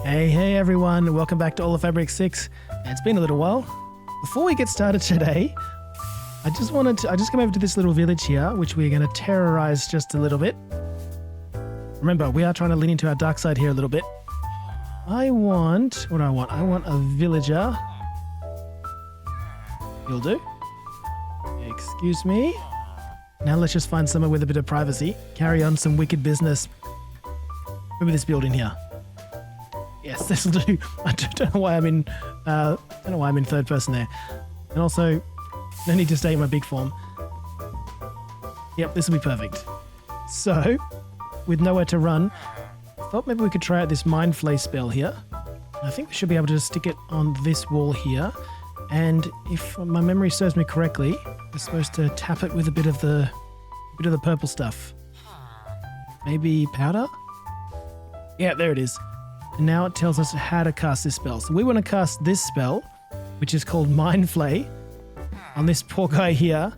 Hey everyone, welcome back to All of Fabric 6. It's been a little while. Before we get started today, I just came over to this little village here, which we're going to terrorize just a little bit. Remember, we are trying to lean into our dark side here a little bit. What do I want? I want a villager. You'll do. Excuse me. Now let's just find somewhere with a bit of privacy. Carry on some wicked business. Maybe this building here. Yes, this will do. I don't know why I'm in third person there. And also, no need to stay in my big form. Yep, this will be perfect. So, with nowhere to run, I thought maybe we could try out this Flay spell here. I think we should be able to stick it on this wall here. And if my memory serves me correctly, we're supposed to tap it with a bit of the purple stuff. Maybe powder? Yeah, there it is. And now it tells us how to cast this spell. So we want to cast this spell, which is called Flay, on this poor guy here.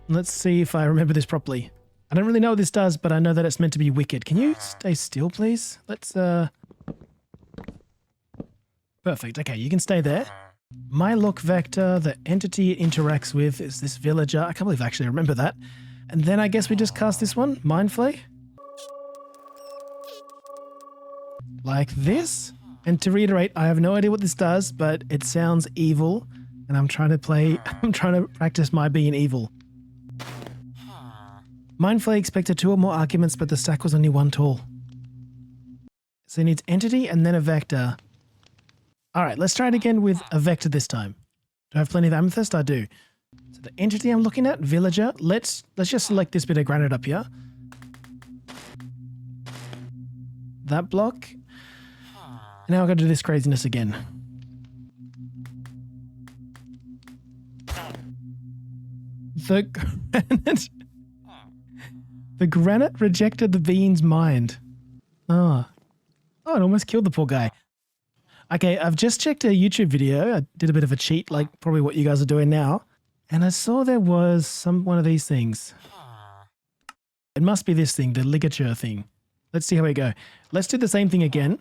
Let's see if I remember this properly. I don't really know what this does, but I know that it's meant to be wicked. Can you stay still, please? Let's, Perfect. Okay, you can stay there. My look vector, the entity it interacts with is this villager. I can't believe I actually remember that. And then I guess we just cast this one, Flay. Like this. And to reiterate, I have no idea what this does, but it sounds evil. And I'm trying to practice my being evil. Flay expected 2 or more arguments, but the stack was only 1 tall. So it needs entity and then a vector. Alright, let's try it again with a vector this time. Do I have plenty of amethyst? I do. So the entity I'm looking at, villager, let's just select this bit of granite up here. That block. Now I've got to do this craziness again. The granite rejected the bean's mind. Oh, it almost killed the poor guy. Okay, I've just checked a YouTube video. I did a bit of a cheat, like probably what you guys are doing now. And I saw there was one of these things. It must be this thing, the ligature thing. Let's see how we go. Let's do the same thing again,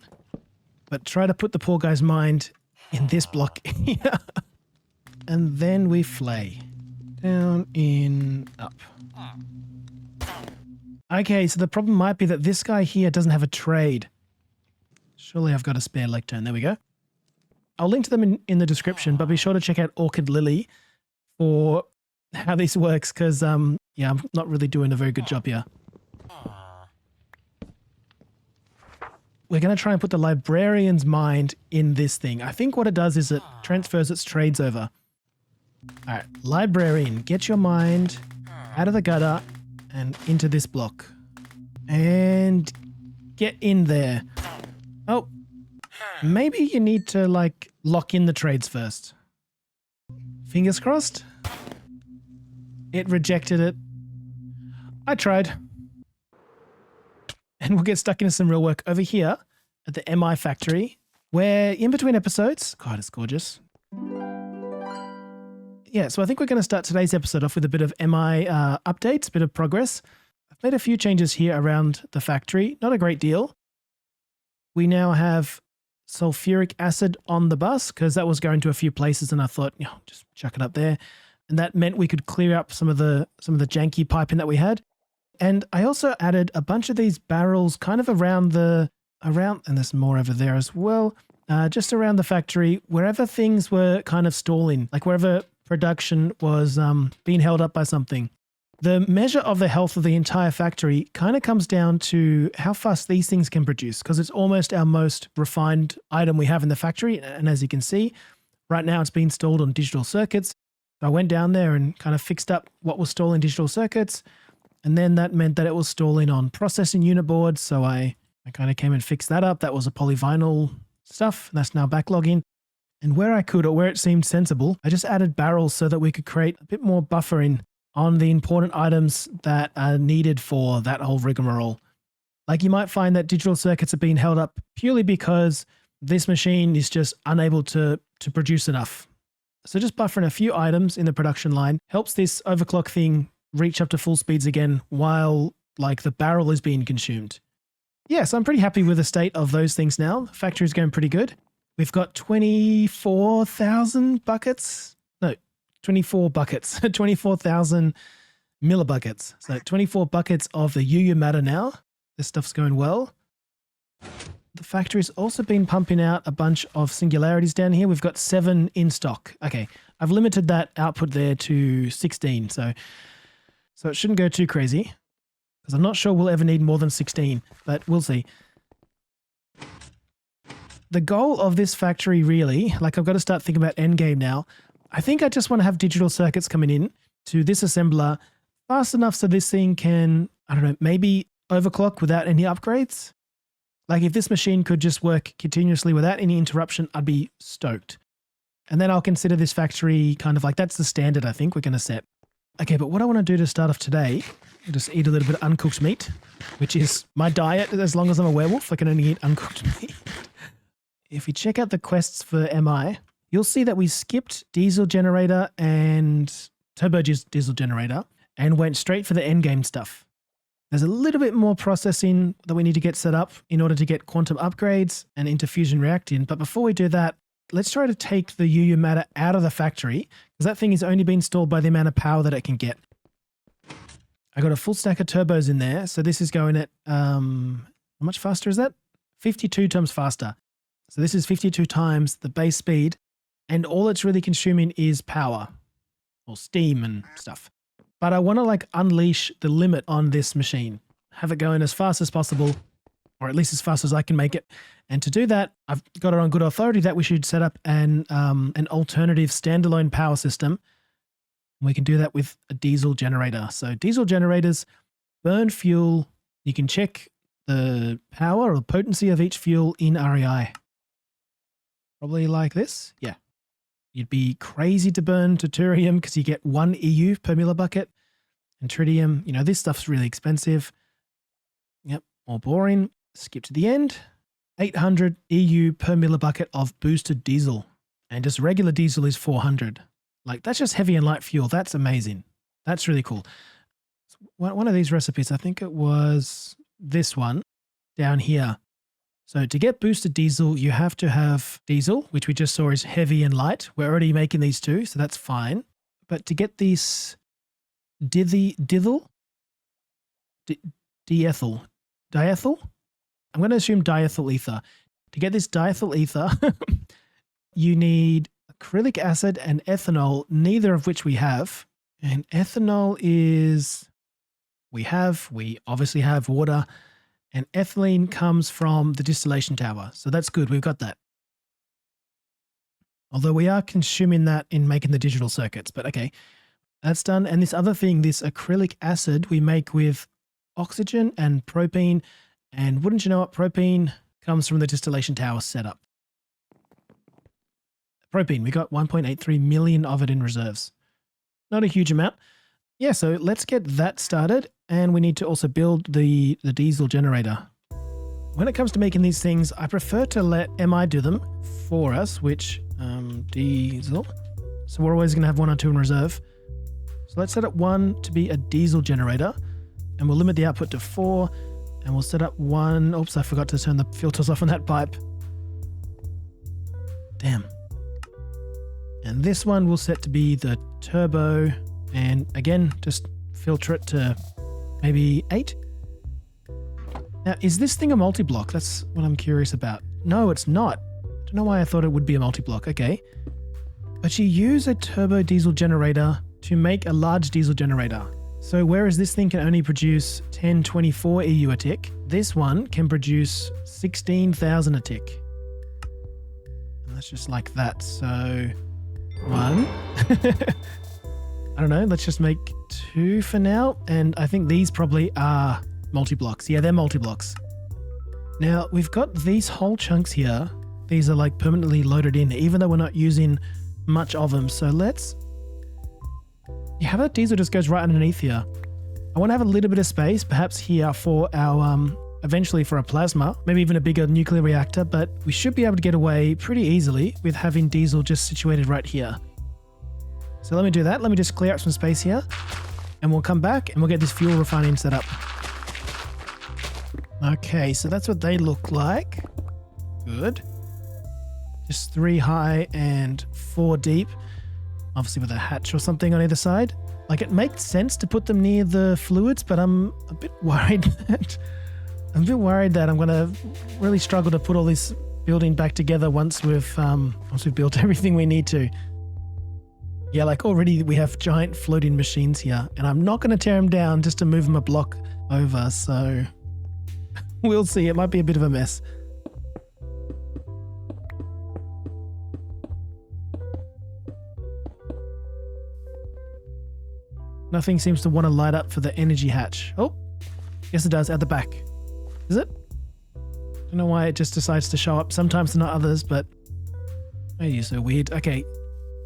but try to put the poor guy's mind in this block here. And then we flay. Down, in, up. Okay, so the problem might be that this guy here doesn't have a trade. Surely I've got a spare lectern. There we go. I'll link to them in the description, but be sure to check out OrchidLily for how this works, because, yeah, I'm not really doing a very good job here. We're going to try and put the librarian's mind in this thing. I think what it does is it transfers its trades over. All right, librarian, get your mind out of the gutter and into this block. And get in there. Oh, maybe you need to, like, lock in the trades first. Fingers crossed. It rejected it. I tried. And we'll get stuck into some real work over here at the MI factory, where in between episodes, God, it's gorgeous. Yeah, so I think we're going to start today's episode off with a bit of MI updates, a bit of progress. I've made a few changes here around the factory, not a great deal. We now have sulfuric acid on the bus because that was going to a few places and I thought, just chuck it up there. And that meant we could clear up some of the janky piping that we had. And I also added a bunch of these barrels kind of around, and there's more over there as well, just around the factory, wherever things were kind of stalling, like wherever production was being held up by something. The measure of the health of the entire factory kind of comes down to how fast these things can produce, because it's almost our most refined item we have in the factory. And as you can see, right now it's being stalled on digital circuits. I went down there and kind of fixed up what was stalling digital circuits. And then that meant that it was stalling on processing unit boards. So I kind of came and fixed that up. That was a polyvinyl stuff. And that's now backlogging. And where I could, or where it seemed sensible, I just added barrels so that we could create a bit more buffering on the important items that are needed for that whole rigmarole. Like you might find that digital circuits are being held up purely because this machine is just unable to produce enough. So just buffering a few items in the production line helps this overclock thing reach up to full speeds again while like the barrel is being consumed. yeah, so I'm pretty happy with the state of those things now. Factory's going pretty good. We've got 24,000 buckets. No, 24 buckets. 24,000 millibuckets. So 24 buckets of the UwU matter now. This stuff's going well. The factory's also been pumping out a bunch of singularities down here. We've got 7 in stock. Okay, I've limited that output there to 16. So it shouldn't go too crazy. Because I'm not sure we'll ever need more than 16, but we'll see. The goal of this factory really, like I've got to start thinking about endgame now. I think I just want to have digital circuits coming in to this assembler fast enough so this thing can, I don't know, maybe overclock without any upgrades. Like if this machine could just work continuously without any interruption, I'd be stoked. And then I'll consider this factory kind of like, that's the standard I think we're going to set. Okay, but what I want to do to start off today, just eat a little bit of uncooked meat, which is my diet as long as I'm a werewolf. I can only eat uncooked meat. If you check out the quests for MI, you'll see that we skipped diesel generator and turbo diesel generator and went straight for the endgame stuff. There's a little bit more processing that we need to get set up in order to get quantum upgrades and interfusion reacting. But before we do that, let's try to take the UwU matter out of the factory because that thing is only being stalled by the amount of power that it can get. I got a full stack of turbos in there. So this is going at, how much faster is that? 52 times faster. So this is 52 times the base speed. And all it's really consuming is power or steam and stuff. But I want to like unleash the limit on this machine, have it going as fast as possible, or at least as fast as I can make it. And to do that, I've got it on good authority that we should set up an alternative standalone power system. We can do that with a diesel generator. So diesel generators burn fuel. You can check the power or potency of each fuel in REI. Probably like this. Yeah. You'd be crazy to burn deuterium because you get 1 EU per millibucket. And tritium, you know, this stuff's really expensive. Yep, more boring. Skip to the end. 800 EU per millibucket of boosted diesel. And just regular diesel is 400. Like, that's just heavy and light fuel. That's amazing. That's really cool. One of these recipes, I think it was this one down here. So to get boosted diesel, you have to have diesel, which we just saw is heavy and light. We're already making these two, so that's fine. But to get these diethyl? I'm going to assume diethyl ether. To get this diethyl ether, you need acrylic acid and ethanol, neither of which we have. And ethanol is, we obviously have water. And ethylene comes from the distillation tower. So that's good. We've got that. Although we are consuming that in making the digital circuits. But okay, that's done. And this other thing, this acrylic acid, we make with oxygen and propene. And wouldn't you know it, propene comes from the distillation tower setup. Propene, we got 1.83 million of it in reserves. Not a huge amount. Yeah, so let's get that started. And we need to also build the diesel generator. When it comes to making these things, I prefer to let MI do them for us, which, diesel. So we're always going to have 1 or 2 in reserve. So let's set up 1 to be a diesel generator. And we'll limit the output to 4. And we'll set up 1. Oops, I forgot to turn the filters off on that pipe. Damn. And this one we'll set to be the turbo. And again, just filter it to maybe 8. Now, is this thing a multi-block? That's what I'm curious about. No, it's not. I don't know why I thought it would be a multi-block. Okay. But you use a turbo diesel generator to make a large diesel generator. So whereas this thing can only produce 1024 EU a tick, this one can produce 16,000 a tick. And that's just like that. So 1. I don't know, let's just make 2 for now. And I think these probably are multi-blocks. Yeah, they're multi-blocks. Now, we've got these whole chunks here. These are like permanently loaded in, even though we're not using much of them. So let's... Yeah, how about diesel just goes right underneath here? I want to have a little bit of space, perhaps here for our, eventually for a plasma, maybe even a bigger nuclear reactor, but we should be able to get away pretty easily with having diesel just situated right here. So let me do that. Let me just clear up some space here and we'll come back and we'll get this fuel refining set up. Okay, so that's what they look like. Good. Just 3 high and 4 deep. Obviously with a hatch or something on either side. Like, it makes sense to put them near the fluids, but I'm a bit worried that I'm going to really struggle to put all this building back together once we've built everything we need to. Yeah, like already we have giant floating machines here, and I'm not going to tear them down just to move them a block over, so we'll see. It might be a bit of a mess. Nothing seems to want to light up for the energy hatch. Oh, yes it does, at the back. Is it? Don't know why it just decides to show up. Sometimes not others, but oh, you're so weird. Okay,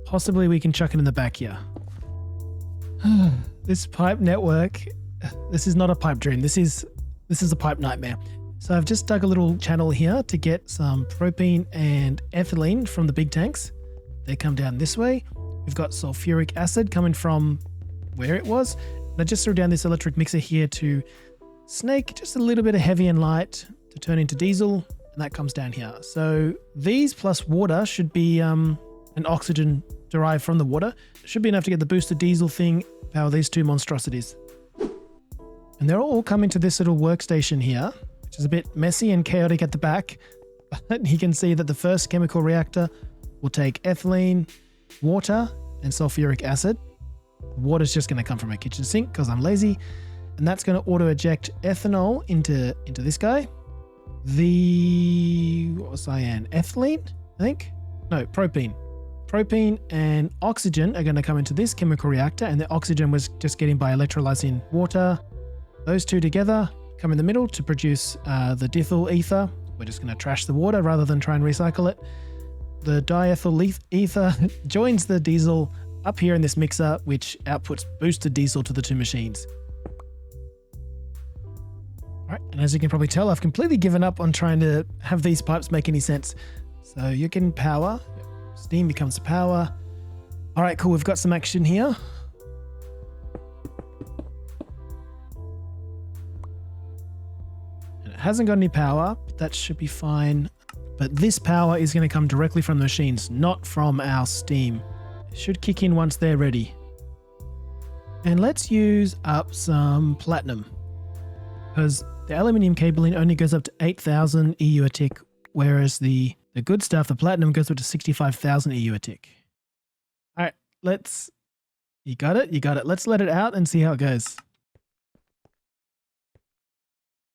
possibly we can chuck it in the back here. This pipe network, this is not a pipe dream. This is a pipe nightmare. So I've just dug a little channel here to get some propane and ethylene from the big tanks. They come down this way. We've got sulfuric acid coming from where it was. And I just threw down this electric mixer here to snake just a little bit of heavy and light to turn into diesel, and that comes down here. So these plus water should be an oxygen derived from the water. Should be enough to get the boosted diesel thing, power these 2 monstrosities. And they're all coming to this little workstation here, which is a bit messy and chaotic at the back. But you can see that the first chemical reactor will take ethylene, water, and sulfuric acid. The water's just going to come from a kitchen sink because I'm lazy. And that's going to auto-eject ethanol into this guy. What was cyan? Ethylene, I think? No, propane. Propane and oxygen are going to come into this chemical reactor, and the oxygen was just getting by electrolyzing water. Those two together come in the middle to produce the diethyl ether. We're just going to trash the water rather than try and recycle it. The diethyl ether joins the diesel up here in this mixer, which outputs boosted diesel to the 2 machines. Alright, and as you can probably tell, I've completely given up on trying to have these pipes make any sense. So you're getting power. Steam becomes power. Alright, cool. We've got some action here. And it hasn't got any power, but that should be fine. But this power is going to come directly from the machines, not from our steam. It should kick in once they're ready. And let's use up some platinum, because the aluminium cabling only goes up to 8,000 EU a tick, whereas the good stuff, the platinum, goes up to 65,000 EU a tick. All right, you got it? You got it. Let's let it out and see how it goes.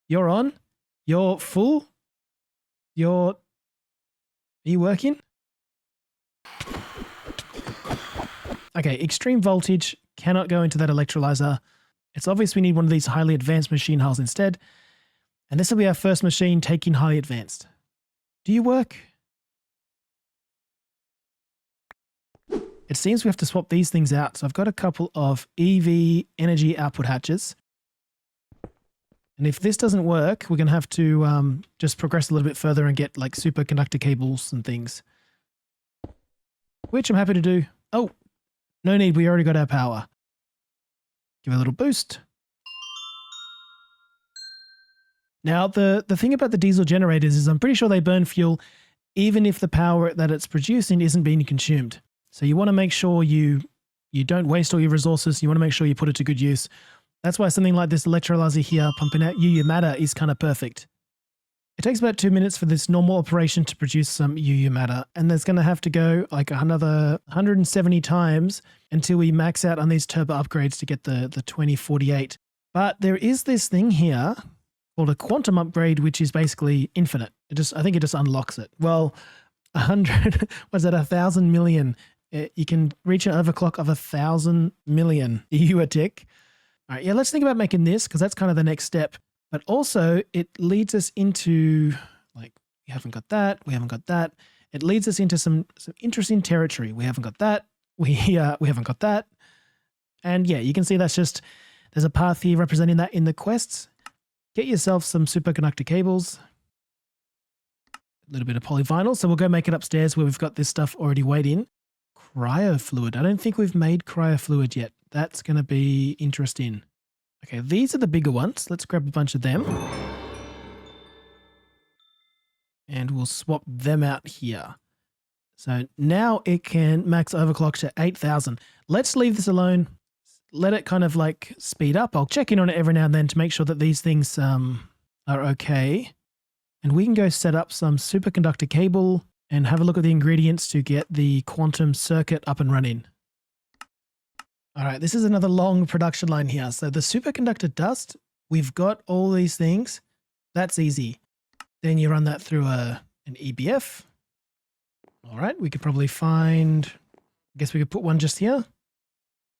You're on? You're full? Are you working? Okay, extreme voltage cannot go into that electrolyzer. It's obvious we need one of these highly advanced machine hulls instead. And this will be our first machine taking highly advanced. Do you work? It seems we have to swap these things out. So I've got a couple of EV energy output hatches. And if this doesn't work, we're going to have to just progress a little bit further and get like superconductor cables and things. Which I'm happy to do. Oh, no need. We already got our power. Give it a little boost. Now, the thing about the diesel generators is I'm pretty sure they burn fuel even if the power that it's producing isn't being consumed. So you want to make sure you don't waste all your resources. You want to make sure you put it to good use. That's why something like this electrolyzer here pumping out UU matter is kind of perfect. It takes about 2 minutes for this normal operation to produce some UU matter, and there's going to have to go like another 170 times until we max out on these turbo upgrades to get the 2048. But there is this thing here called a quantum upgrade, which is basically infinite. I think it just unlocks it. Well, 1,000 million. You can reach an overclock of 1,000 million EU a tick. All right, yeah, let's think about making this because that's kind of the next step. But also it leads us into, like, we haven't got that. It leads us into some interesting territory. We haven't got that. We haven't got that. And yeah, you can see that's just, there's a path here representing that in the quests. Get yourself some superconductor cables. A little bit of polyvinyl. So we'll go make it upstairs where we've got this stuff already weighed in. Cryofluid. I don't think we've made cryofluid yet. That's going to be interesting. Okay, these are the bigger ones. Let's grab a bunch of them. And we'll swap them out here. So now it can max overclock to 8,000. Let's leave this alone. Let it kind of like speed up. I'll check in on it every now and then to make sure that these things are okay. And we can go set up some superconductor cable and have a look at the ingredients to get the quantum circuit up and running. All right, this is another long production line here. So the superconductor dust, we've got all these things. That's easy. Then you run that through an EBF. All right, we could probably find, I guess we could put one just here.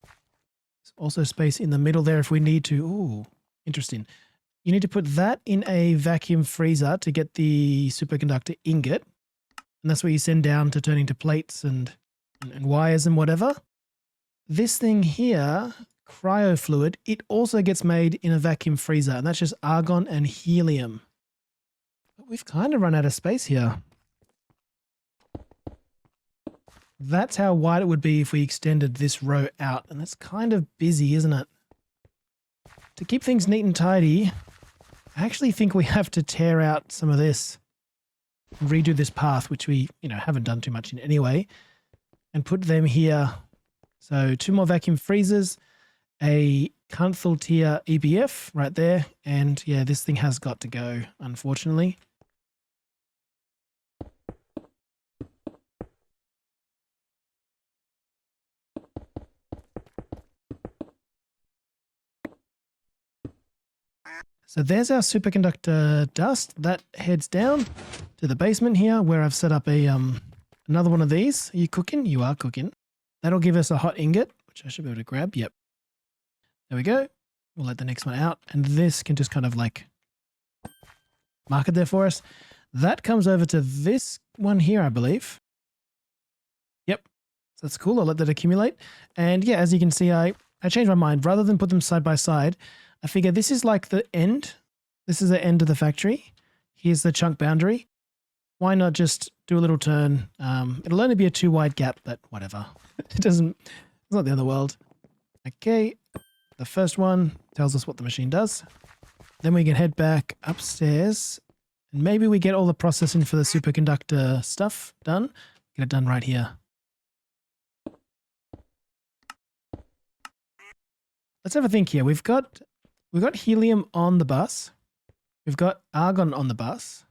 There's also space in the middle there if we need to. Ooh, interesting. You need to put that in a vacuum freezer to get the superconductor ingot. And that's where you send down to turn into plates and wires and whatever. This thing here, cryofluid, it also gets made in a vacuum freezer. And that's just argon and helium. But we've kind of run out of space here. That's how wide it would be if we extended this row out. And that's kind of busy, isn't it? To keep things neat and tidy, I actually think we have to tear out some of this and redo this path, which we, haven't done too much in anyway, and put them here. So 2 more vacuum freezers, a Canthal tier EBF right there. And yeah, this thing has got to go, unfortunately. So there's our superconductor dust. That heads down to the basement here where I've set up a another one of these. Are you cooking? You are cooking. That'll give us a hot ingot, which I should be able to grab. Yep. There we go. We'll let the next one out. And this can just kind of like mark it there for us. That comes over to this one here, I believe. Yep. So that's cool. I'll let that accumulate. And yeah, as you can see, I changed my mind. Rather than put them side by side, I figure this is like the end. This is the end of the factory. Here's the chunk boundary. Why not just do a little turn? It'll only be a 2 wide gap, but whatever. It's not the end of the world. Okay. The first one tells us what the machine does. Then we can head back upstairs and maybe we get all the processing for the superconductor stuff done. Get it done right here. Let's have a think here. We've got helium on the bus. We've got argon on the bus.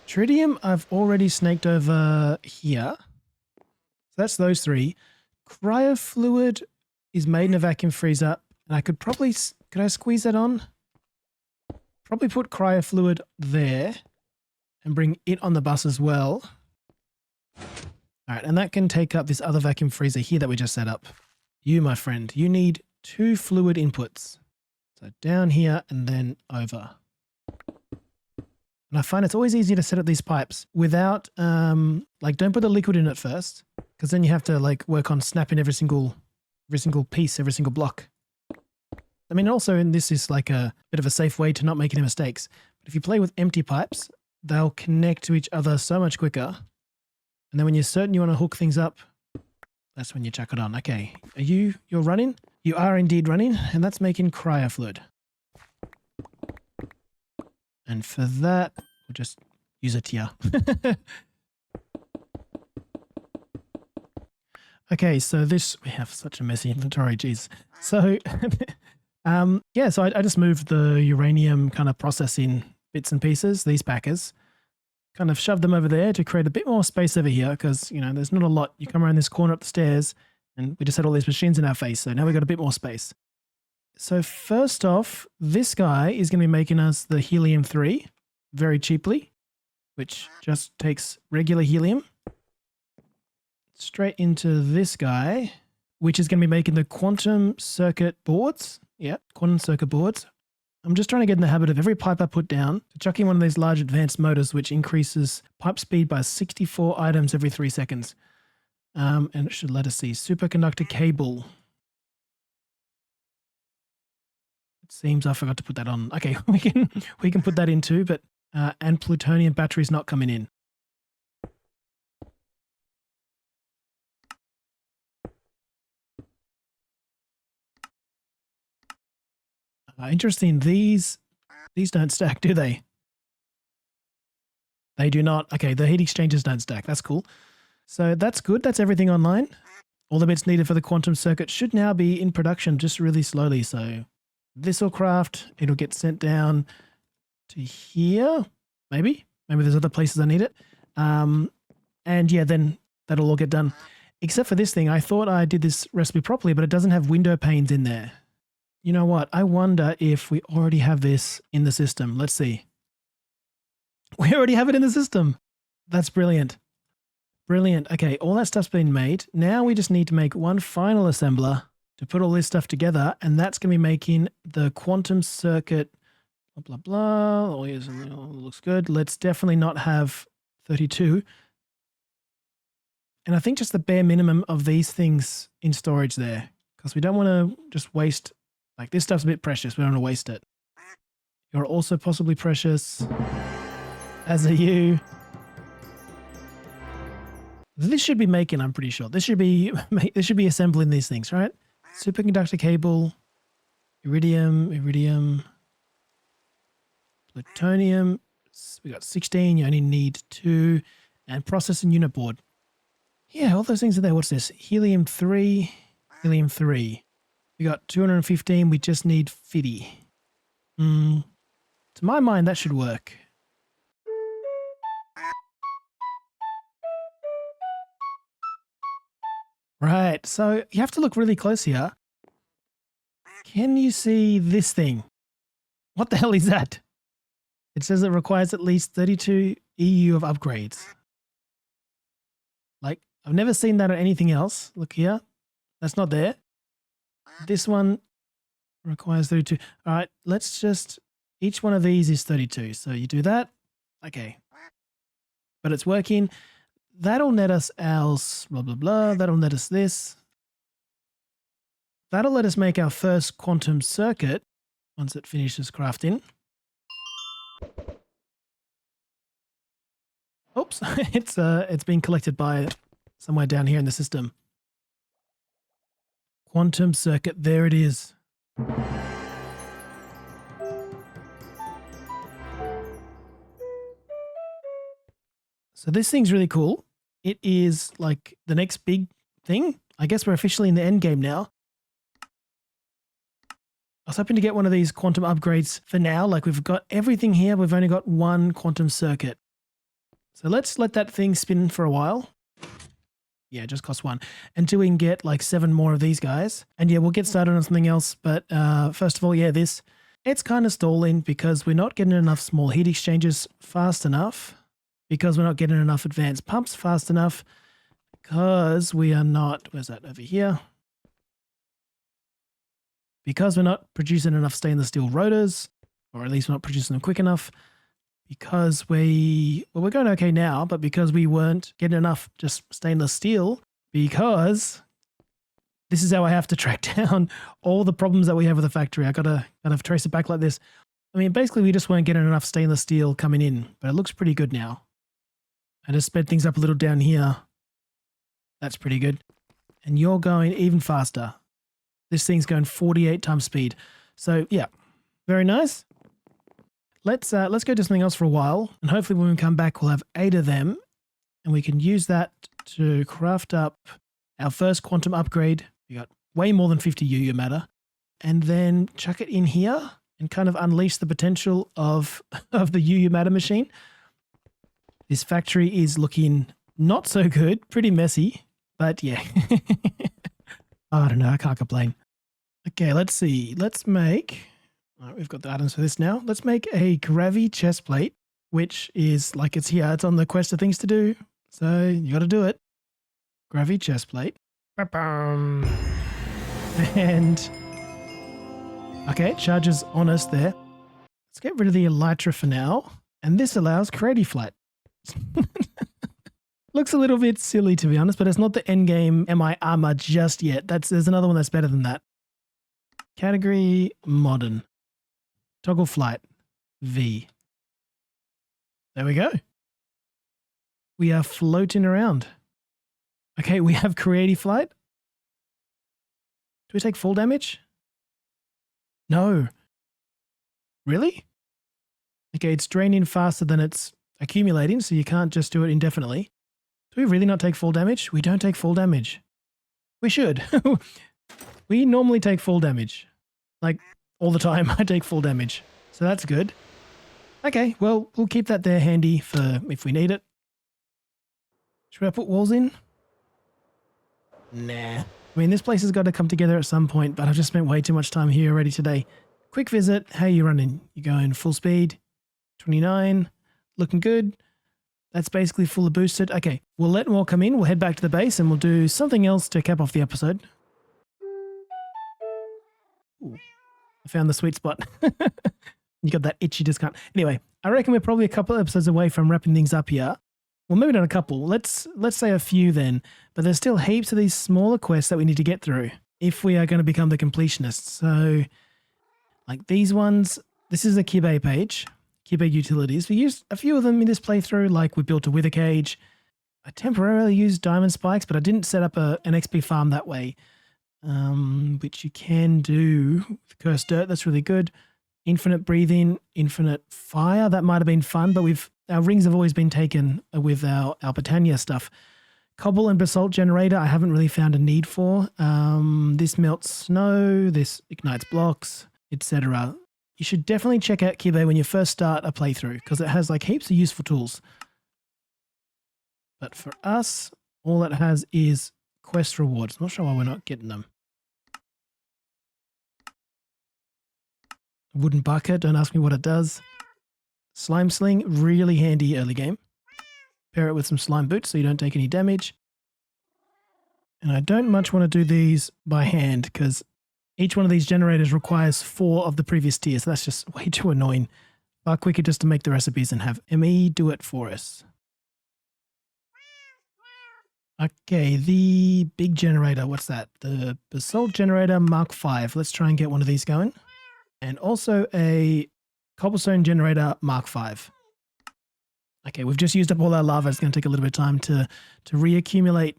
Tritium I've already snaked over here. So that's those 3. Cryofluid is made in a vacuum freezer. And I could I squeeze that on? Probably put cryofluid there and bring it on the bus as well. All right, and that can take up this other vacuum freezer here that we just set up. You, my friend, you need 2 fluid inputs. So down here and then over. And I find it's always easier to set up these pipes without, don't put the liquid in at first, because then you have to work on snapping every single piece, every single block. I mean, also, and this is like a bit of a safe way to not make any mistakes. But if you play with empty pipes, they'll connect to each other so much quicker. And then when you're certain you want to hook things up, that's when you chuck it on. Okay, you're running? You are indeed running, and that's making cryofluid. And for that, we'll just use a tier. Okay, so we have such a messy inventory, geez. So, so I just moved the uranium kind of processing bits and pieces, these packers, kind of shoved them over there to create a bit more space over here because, there's not a lot. You come around this corner up the stairs and we just had all these machines in our face. So now we've got a bit more space. So first off, this guy is going to be making us the helium-3 very cheaply, which just takes regular helium straight into this guy, which is going to be making the quantum circuit boards. Yeah, quantum circuit boards. I'm just trying to get in the habit of every pipe I put down to chuck in one of these large advanced motors, which increases pipe speed by 64 items every 3 seconds. And it should let us see superconductor cable. It seems I forgot to put that on. Okay, we can put that in too, but and plutonium batteries not coming in. Interesting. These don't stack, do they? They do not. Okay, the heat exchangers don't stack. That's cool. So that's good. That's everything online. All the bits needed for the quantum circuit should now be in production just really slowly. So this will craft. It'll get sent down to here. Maybe there's other places I need it. And yeah, then that'll all get done. Except for this thing. I thought I did this recipe properly, but it doesn't have window panes in there. You know what? I wonder if we already have this in the system. Let's see. We already have it in the system. That's brilliant. Brilliant. Okay, all that stuff's been made. Now we just need to make one final assembler to put all this stuff together, and that's going to be making the quantum circuit, blah, blah, blah. Oh, yes, looks good. Let's definitely not have 32. And I think just the bare minimum of these things in storage there, because we don't want to just waste, like this stuff's a bit precious. We don't want to waste it. You're also possibly precious, as are you. This should be making, I'm pretty sure. This should be assembling these things, right? Superconductor cable, iridium, plutonium. We got 16, you only need 2, and processing unit board. Yeah, all those things are there. What's this? Helium-3. We got 215, we just need 50. To my mind, that should work. Right, so you have to look really close here. Can you see this thing? What the hell is that? It says it requires at least 32 EU of upgrades. Like, I've never seen that or anything else. Look here. That's not there. This one requires 32. All right, let's just... Each one of these is 32. So you do that. Okay. But it's working. That'll net us else, blah, blah, blah. That'll net us this. That'll let us make our first quantum circuit once it finishes crafting. Oops, it's being collected by somewhere down here in the system. Quantum circuit, there it is. So this thing's really cool. It is like the next big thing. I guess we're officially in the end game now. I was hoping to get one of these quantum upgrades for now. Like we've got everything here. We've only got one quantum circuit. So let's let that thing spin for a while. Yeah, it just costs 1. Until we can get like 7 more of these guys. And yeah, we'll get started on something else. But first of all, yeah, it's kind of stalling because we're not getting enough small heat exchangers fast enough. Because we're not getting enough advanced pumps fast enough. Because we are not, where's that, over here? Because we're not producing enough stainless steel rotors, or at least we're not producing them quick enough. Because we're going okay now, but because we weren't getting enough just stainless steel, because this is how I have to track down all the problems that we have with the factory. I gotta kind of trace it back like this. I mean, basically we just weren't getting enough stainless steel coming in, but it looks pretty good now. I just sped things up a little down here. That's pretty good. And you're going even faster. This thing's going 48 times speed. So yeah, very nice. Let's go do something else for a while. And hopefully when we come back, we'll have 8 of them. And we can use that to craft up our first quantum upgrade. We got way more than 50 UU matter. And then chuck it in here and kind of unleash the potential of the UU matter machine. This factory is looking not so good, pretty messy, but yeah. I don't know, I can't complain. Okay, let's see. Let's make, we've got the items for this now. Let's make a Gravichestplate, which is like it's here. It's on the quest of things to do. So you got to do it. Gravichestplate. And okay, it charges on us there. Let's get rid of the elytra for now. And this allows creative flight. Looks a little bit silly to be honest, but it's not the endgame MI armor just yet. There's another one that's better than that. Category modern. Toggle flight V. There we go. We are floating around. Okay, we have creative flight. Do we take full damage? No. Really? Okay, it's draining faster than it's accumulating, so you can't just do it indefinitely. Do we really not take full damage? We don't take full damage. We should. We normally take full damage. Like, all the time I take full damage. So that's good. Okay, well, we'll keep that there handy for if we need it. Should I put walls in? Nah. I mean, this place has got to come together at some point, but I've just spent way too much time here already today. Quick visit. How are you running? You going full speed? 29. Looking good. That's basically fully boosted. Okay, we'll let more come in. We'll head back to the base and we'll do something else to cap off the episode. Ooh, I found the sweet spot. You got that itchy discount. Anyway, I reckon we're probably a couple episodes away from wrapping things up here. Well, maybe not a couple. Let's say a few then. But there's still heaps of these smaller quests that we need to get through if we are going to become the Completionist. So, like these ones, this is a Kibe page. Kibe utilities. We used a few of them in this playthrough, like we built a wither cage. I temporarily used diamond spikes, but I didn't set up an XP farm that way, which you can do with cursed dirt. That's really good. Infinite breathing, infinite fire. That might have been fun, but our rings have always been taken with our Britannia stuff. Cobble and basalt generator, I haven't really found a need for. This melts snow, this ignites blocks, etc. You should definitely check out Kibe when you first start a playthrough because it has like heaps of useful tools. But for us, all it has is quest rewards. I'm not sure why we're not getting them. Wooden bucket, don't ask me what it does. Slime sling, really handy early game. Pair it with some slime boots so you don't take any damage. And I don't much want to do these by hand because each one of these generators requires 4 of the previous tiers. So that's just way too annoying. Far quicker just to make the recipes and have ME do it for us. Okay, the big generator, what's that? The basalt generator Mark 5. Let's try and get one of these going. And also a cobblestone generator Mark 5. Okay, we've just used up all our lava. It's going to take a little bit of time to reaccumulate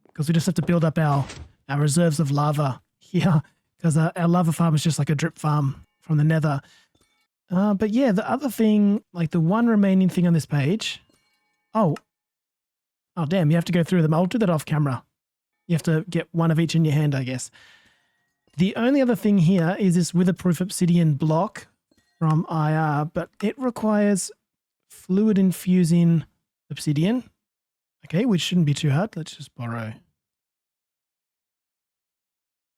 because we just have to build up our reserves of lava here because our lava farm is just like a drip farm from the nether. But yeah, the other thing, like the one remaining thing on this page. Oh damn, you have to go through them. I'll do that off camera. You have to get one of each in your hand, I guess. The only other thing here is this witherproof obsidian block from IR, but it requires fluid infusing obsidian. Okay, which shouldn't be too hard. Let's just borrow.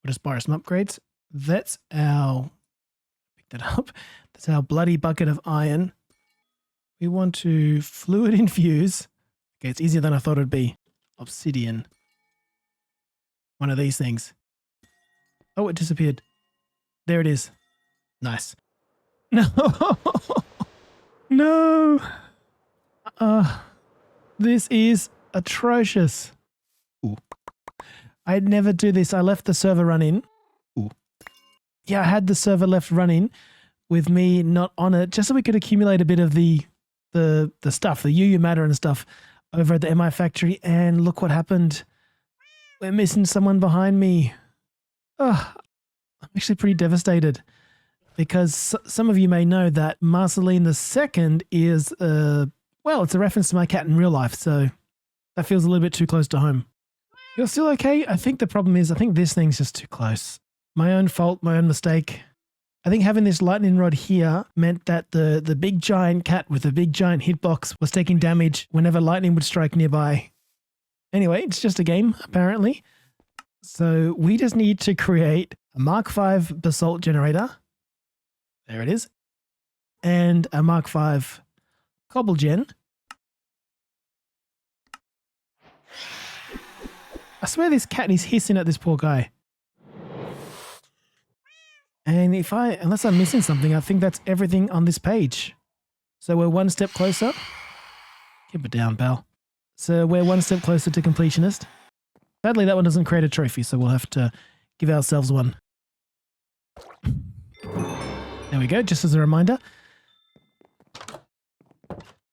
We'll just borrow some upgrades. That's our, pick that up. That's our bloody bucket of iron. We want to fluid infuse. Okay, it's easier than I thought it'd be. Obsidian. One of these things. Oh, it disappeared. There it is. Nice. No. No. This is atrocious. Ooh. I'd never do this. I left the server running. Ooh. Yeah, I had the server left running with me not on it, just so we could accumulate a bit of the stuff, the UwU matter and stuff over at the MI factory. And look what happened. We're missing someone behind me. Oh, I'm actually pretty devastated because some of you may know that Marceline II is, well, it's a reference to my cat in real life, so that feels a little bit too close to home. You're still okay? I think the problem is I think this thing's just too close. My own fault, my own mistake. I think having this lightning rod here meant that the big giant cat with the big giant hitbox was taking damage whenever lightning would strike nearby. Anyway, it's just a game, apparently. So we just need to create a Mark 5 basalt generator. There it is. And a Mark 5 cobble gen. I swear this cat is hissing at this poor guy. And unless I'm missing something, I think that's everything on this page. So we're one step closer. Keep it down, pal. So we're one step closer to Completionist. Sadly, that one doesn't create a trophy, so we'll have to give ourselves one. There we go, just as a reminder.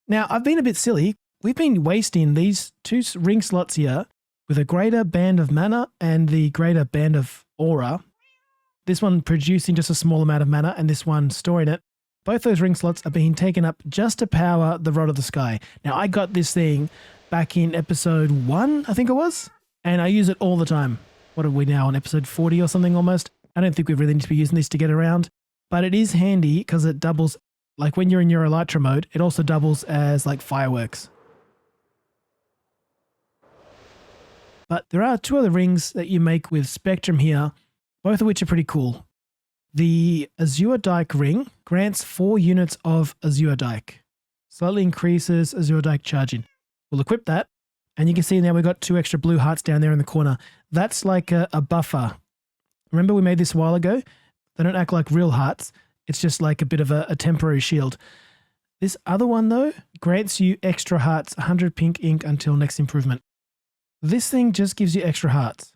Now, I've been a bit silly. We've been wasting these 2 ring slots here with a greater band of mana and the greater band of aura. This one producing just a small amount of mana and this one storing it. Both those ring slots are being taken up just to power the Rod of the Sky. Now, I got this thing back in episode 1, I think it was, and I use it all the time. What are we now, on episode 40 or something almost? I don't think we really need to be using this to get around, but it is handy because it doubles, like when you're in your Elytra mode, it also doubles as like fireworks. But there are 2 other rings that you make with Spectrum here, both of which are pretty cool. The Azure Dike ring grants 4 units of Azure Dike. Slightly increases Azure Dike charging. We'll equip that, and you can see now we've got 2 extra blue hearts down there in the corner. That's like a buffer. Remember we made this a while ago? They don't act like real hearts. It's just like a bit of a temporary shield. This other one, though, grants you extra hearts, 100 pink ink until next improvement. This thing just gives you extra hearts.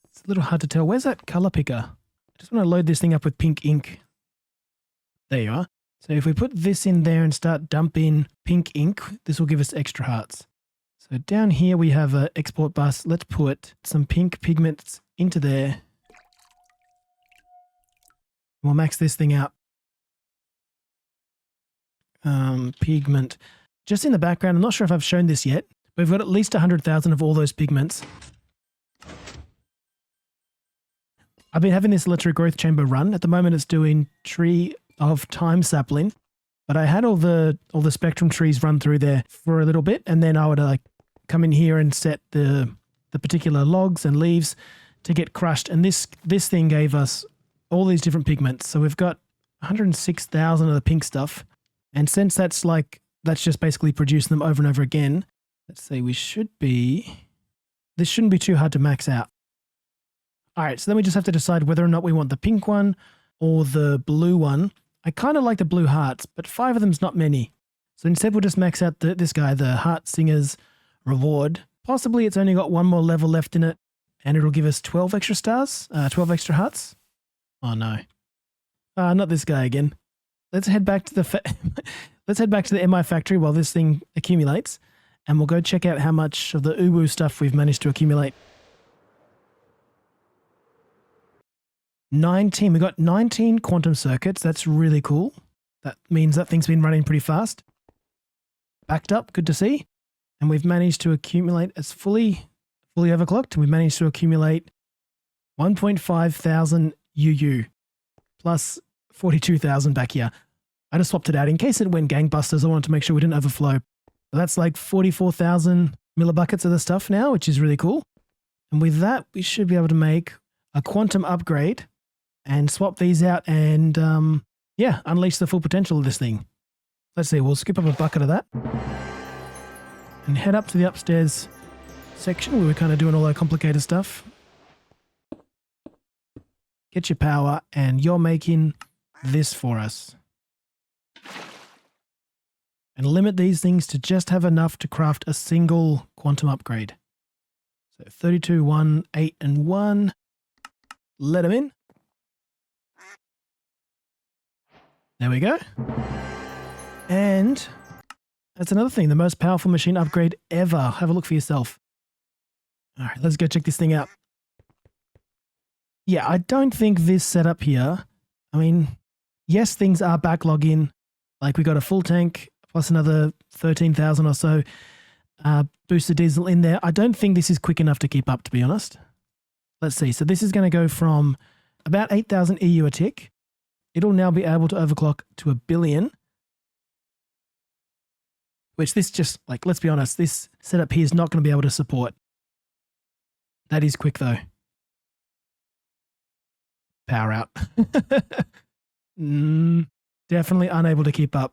It's a little hard to tell. Where's that color picker? I just want to load this thing up with pink ink. There you are. So if we put this in there and start dumping pink ink, this will give us extra hearts. So down here we have an export bus. Let's put some pink pigments into there. We'll max this thing out. Pigment. Just in the background, I'm not sure if I've shown this yet, but we've got at least 100,000 of all those pigments. I've been having this electric growth chamber run. At the moment it's doing Tree of Time sapling, but I had all the spectrum trees run through there for a little bit, and then I would like come in here and set the particular logs and leaves to get crushed, and this thing gave us all these different pigments. So we've got 106,000 of the pink stuff, and since that's just basically producing them over and over again, let's say this shouldn't be too hard to max out. All right, so then we just have to decide whether or not we want the pink one or the blue one. I kind of like the blue hearts, but 5 of them's not many. So instead we'll just max out this guy, the Heart Singer's Reward. Possibly it's only got 1 more level left in it, and it'll give us 12 extra stars, 12 extra hearts. Oh no. Not this guy again. Let's head back to the MI factory while this thing accumulates, and we'll go check out how much of the UwU stuff we've managed to accumulate. 19. We got 19 quantum circuits. That's really cool. That means that thing's been running pretty fast. Backed up. Good to see. And we've managed to accumulate, it's fully overclocked. We've managed to accumulate 1.5 thousand UU plus 42,000 back here. I just swapped it out in case it went gangbusters. I wanted to make sure we didn't overflow. But that's like 44,000 millibuckets of the stuff now, which is really cool. And with that, we should be able to make a quantum upgrade and swap these out and, unleash the full potential of this thing. Let's see, we'll skip up a bucket of that and head up to the upstairs section where we're kind of doing all that complicated stuff. Get your power, and you're making this for us. And limit these things to just have enough to craft a single quantum upgrade. So 32, 1, 8, and 1. Let them in. There we go. And that's another thing, the most powerful machine upgrade ever. Have a look for yourself. All right, let's go check this thing out. Yeah, I don't think this setup here, I mean, yes, things are backlogging. Like we got a full tank plus another 13,000 or so boosted diesel in there. I don't think this is quick enough to keep up, to be honest. Let's see. So this is going to go from about 8,000 EU a tick. It'll now be able to overclock to 1 billion. Which this just, like, let's be honest, this setup here is not going to be able to support. That is quick though. Power out. Definitely unable to keep up.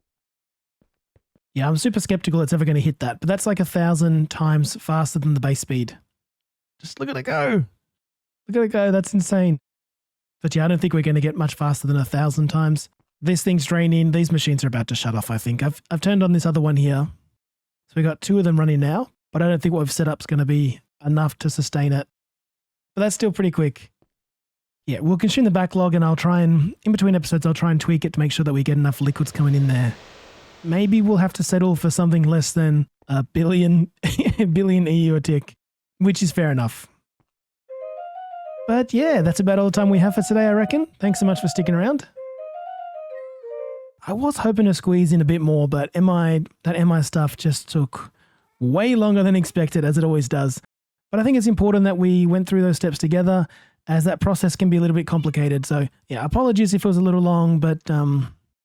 Yeah, I'm super skeptical it's ever going to hit that, but that's like 1,000 times faster than the base speed. Just look at it go. Look at it go. That's insane. But yeah, I don't think we're going to get much faster than 1,000 times. This thing's draining. These machines are about to shut off, I think. I've turned on this other one here. So we got 2 of them running now, but I don't think what we've set up is going to be enough to sustain it. But that's still pretty quick. Yeah, we'll consume the backlog, and I'll try and, in between episodes, I'll try and tweak it to make sure that we get enough liquids coming in there. Maybe we'll have to settle for something less than 1 billion, billion EU a tick, which is fair enough. But yeah, that's about all the time we have for today, I reckon. Thanks so much for sticking around. I was hoping to squeeze in a bit more, but that MI stuff just took way longer than expected, as it always does. But I think it's important that we went through those steps together, as that process can be a little bit complicated. So yeah, apologies if it was a little long, but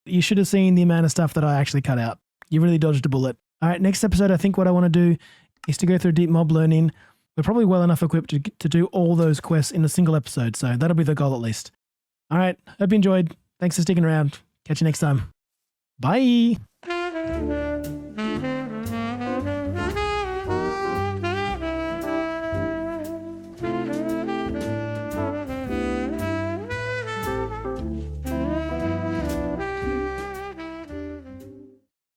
you should have seen the amount of stuff that I actually cut out. You really dodged a bullet. All right, next episode, I think what I want to do is to go through deep mob learning. We're probably well enough equipped to do all those quests in a single episode, so that'll be the goal at least. All right, hope you enjoyed. Thanks for sticking around. Catch you next time. Bye.